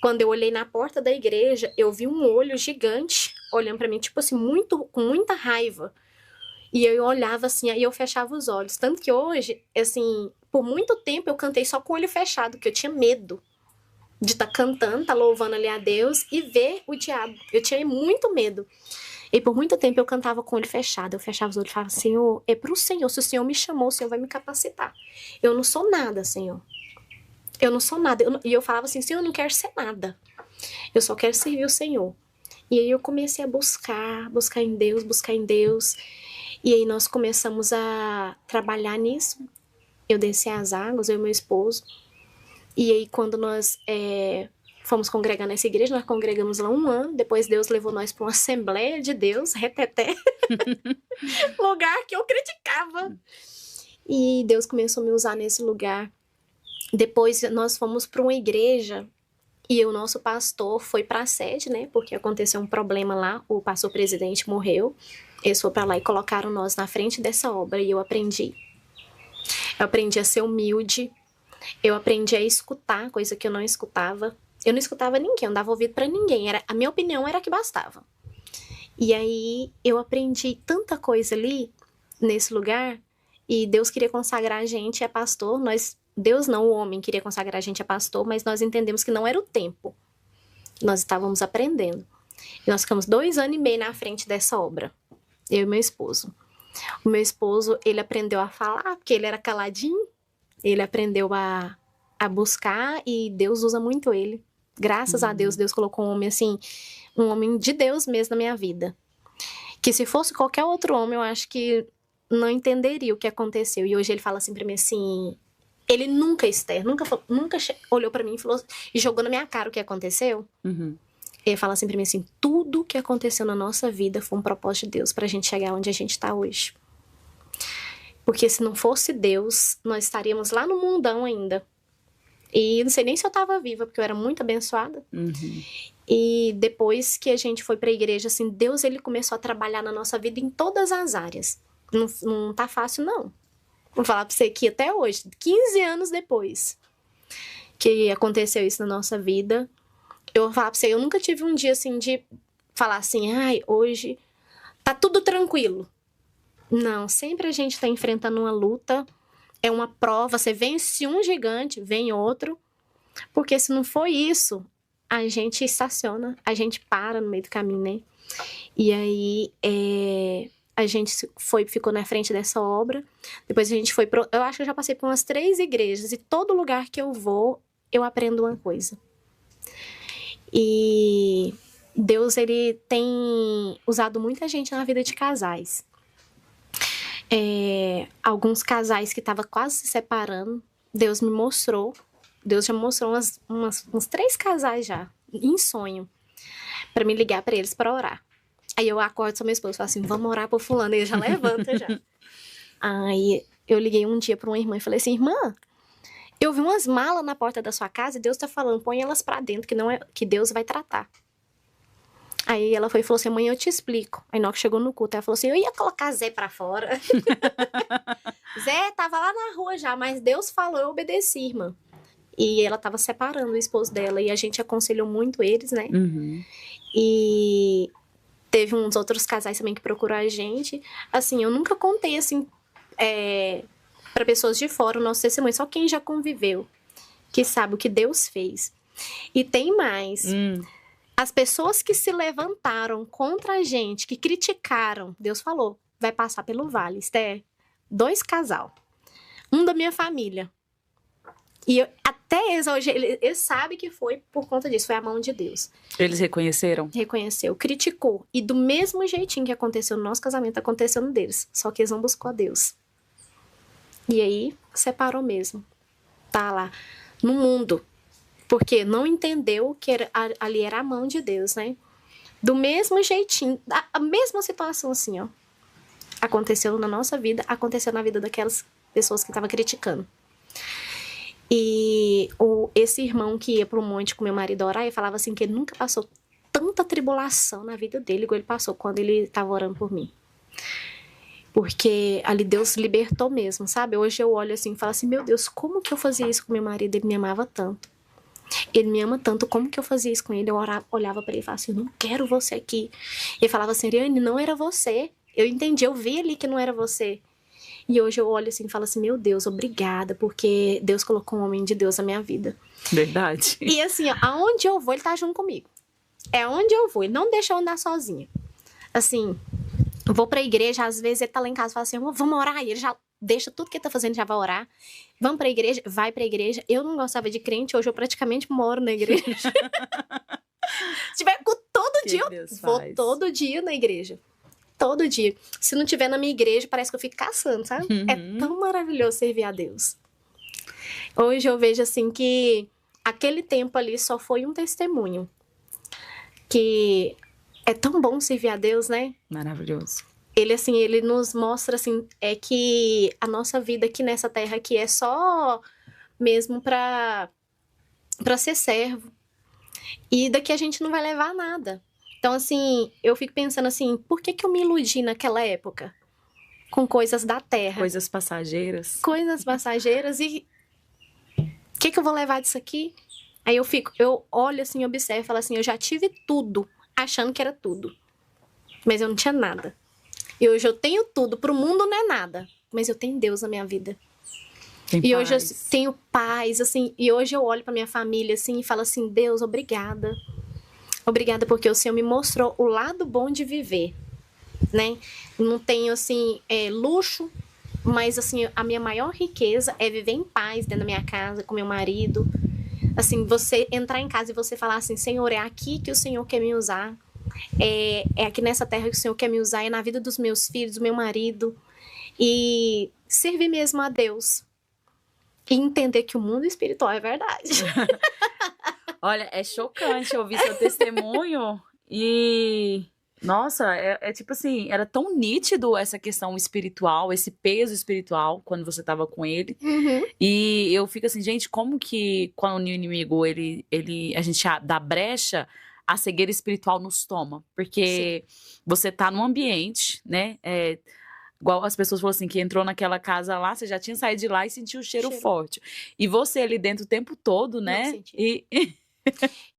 Quando eu olhei na porta da igreja, eu vi um olho gigante olhando pra mim, tipo assim, com muita raiva. E eu olhava assim, aí eu fechava os olhos. Tanto que hoje, assim, por muito tempo eu cantei só com o olho fechado, porque eu tinha medo de estar cantando, estar louvando ali a Deus e ver o diabo. Eu tinha muito medo. E por muito tempo eu cantava com o olho fechado. Eu fechava os olhos e falava, Senhor, é pro Senhor. Se o Senhor me chamou, o Senhor vai me capacitar. Eu não sou nada, Senhor. Eu não sou nada. E eu falava assim, Senhor, eu não quero ser nada. Eu só quero servir o Senhor. E aí eu comecei a buscar em Deus, buscar em Deus. E aí nós começamos a trabalhar nisso. Eu desci as águas, eu e meu esposo. E aí quando nós fomos congregar nessa igreja, nós congregamos lá 1 ano. Depois Deus levou nós para uma Assembleia de Deus, reteté. Lugar que eu criticava. E Deus começou a me usar nesse lugar. Depois nós fomos para uma igreja e o nosso pastor foi para a sede, né? Porque aconteceu um problema lá, o pastor presidente morreu. Eles foram para lá e colocaram nós na frente dessa obra e eu aprendi. Eu aprendi a ser humilde, eu aprendi a escutar, coisa que eu não escutava. Eu não escutava ninguém, eu não dava ouvido para ninguém. A minha opinião era a que bastava. E aí eu aprendi tanta coisa ali, nesse lugar, e Deus queria consagrar a gente a pastor. Deus não, o homem queria consagrar a gente a pastor, mas nós entendemos que não era o tempo. Nós estávamos aprendendo. E nós ficamos 2 anos e meio na frente dessa obra, eu e meu esposo. O meu esposo, ele aprendeu a falar, porque ele era caladinho. Ele aprendeu a buscar e Deus usa muito ele. Graças a Deus, Deus colocou um homem assim, um homem de Deus mesmo na minha vida. Que se fosse qualquer outro homem, eu acho que não entenderia o que aconteceu. E hoje ele fala assim pra mim assim... Ele nunca, Esther, nunca olhou pra mim e jogou na minha cara o que aconteceu. Ele fala assim pra mim assim, tudo que aconteceu na nossa vida foi um propósito de Deus pra gente chegar onde a gente tá hoje. Porque se não fosse Deus, nós estaríamos lá no mundão ainda. E não sei nem se eu tava viva, porque eu era muito abençoada. E depois que a gente foi pra igreja, assim, Deus, ele começou a trabalhar na nossa vida em todas as áreas. Não tá fácil, não. Vou falar pra você que até hoje, 15 anos depois que aconteceu isso na nossa vida, eu vou falar pra você, eu nunca tive um dia assim de falar assim, ai, hoje tá tudo tranquilo. Não, sempre a gente tá enfrentando uma luta, é uma prova, você vence um gigante, vem outro, porque se não for isso, a gente estaciona, a gente para no meio do caminho, né? E aí, a gente ficou na frente dessa obra. Depois a gente foi eu acho que eu já passei por umas 3 igrejas. E todo lugar que eu vou, eu aprendo uma coisa. E Deus, ele tem usado muita gente na vida de casais. Alguns casais que estavam quase se separando, Deus me mostrou. Deus já mostrou uns 3 casais já, em sonho, pra me ligar pra eles pra orar. Aí eu acordo com meu esposo e falo assim, vamos orar por fulano. Ele já levanta já. Aí eu liguei um dia pra uma irmã e falei assim, irmã, eu vi umas malas na porta da sua casa e Deus tá falando, põe elas pra dentro, que Deus vai tratar. Aí ela foi e falou assim, mãe, eu te explico. Aí na hora que chegou no culto, ela falou assim, eu ia colocar Zé pra fora. Zé tava lá na rua já, mas Deus falou, eu obedeci, irmã. E ela tava separando o esposo dela e a gente aconselhou muito eles, né? E teve uns outros casais também que procuraram a gente. Assim, eu nunca contei, assim, para pessoas de fora o nosso testemunho. Só quem já conviveu, que sabe o que Deus fez. E tem mais. As pessoas que se levantaram contra a gente, que criticaram, Deus falou, vai passar pelo vale. Esther, 2 casal. Um da minha família. E até eles hoje, eles sabem que foi por conta disso, foi a mão de Deus. Eles reconheceram? Reconheceu, criticou. E do mesmo jeitinho que aconteceu no nosso casamento, aconteceu no deles. Só que eles não buscou a Deus. E aí, separou mesmo. Tá lá, no mundo. Porque não entendeu que ali era a mão de Deus, né? Do mesmo jeitinho, a mesma situação assim, ó. Aconteceu na nossa vida, aconteceu na vida daquelas pessoas que estavam criticando. E esse irmão que ia pro monte com meu marido orar, ele falava assim que ele nunca passou tanta tribulação na vida dele igual ele passou quando ele estava orando por mim. Porque ali Deus libertou mesmo, sabe? Hoje eu olho assim e falo assim, meu Deus, como que eu fazia isso com meu marido? Ele me amava tanto. Ele me ama tanto, como que eu fazia isso com ele? Eu olhava pra ele e falava assim, eu não quero você aqui. Ele falava assim, Ariane, não era você. Eu entendi, eu vi ali que não era você. E hoje eu olho assim e falo assim, meu Deus, obrigada, porque Deus colocou um homem de Deus na minha vida. Verdade. E assim, ó, aonde eu vou, ele tá junto comigo. É onde eu vou, ele não deixa eu andar sozinha. Assim, eu vou pra igreja, às vezes ele tá lá em casa e fala assim, vamos orar, e ele já deixa tudo que ele tá fazendo, já vai orar. Vamos pra igreja, vai pra igreja. Eu não gostava de crente, hoje eu praticamente moro na igreja. Se tiver todo dia, eu vou todo dia na igreja. Todo dia. Se não tiver na minha igreja, parece que eu fico caçando, sabe? É tão maravilhoso servir a Deus. Hoje eu vejo assim que aquele tempo ali só foi um testemunho. Que é tão bom servir a Deus, né? Maravilhoso. Ele, assim, ele nos mostra, assim, é que a nossa vida aqui nessa terra aqui é só mesmo pra ser servo. E daqui a gente não vai levar nada. Então, assim, eu fico pensando assim, por que eu me iludi naquela época? Com coisas da terra. Coisas passageiras. Coisas passageiras e... O que eu vou levar disso aqui? Aí eu olho assim, observo e falo assim, eu já tive tudo, achando que era tudo. Mas eu não tinha nada. E hoje eu tenho tudo, pro mundo não é nada. Mas eu tenho Deus na minha vida. E hoje eu tenho paz, assim, e hoje eu olho pra minha família, assim, e falo assim, Deus, obrigada. Obrigada porque o Senhor me mostrou o lado bom de viver, né? Não tenho, assim, luxo, mas, assim, a minha maior riqueza é viver em paz dentro da minha casa, com meu marido. Assim, você entrar em casa e você falar assim, Senhor, é aqui que o Senhor quer me usar. É aqui nessa terra que o Senhor quer me usar, é na vida dos meus filhos, do meu marido. E servir mesmo a Deus. E entender que o mundo espiritual é verdade. Olha, é chocante ouvir seu testemunho e... Nossa, é tipo assim, era tão nítido essa questão espiritual, esse peso espiritual, quando você tava com ele. Uhum. E eu fico assim, gente, como que quando o inimigo, a gente dá brecha, a cegueira espiritual nos toma? Porque você tá num ambiente, né? Igual as pessoas falam assim, que entrou naquela casa lá, você já tinha saído de lá e sentiu o cheiro forte. E você ali dentro o tempo todo, né?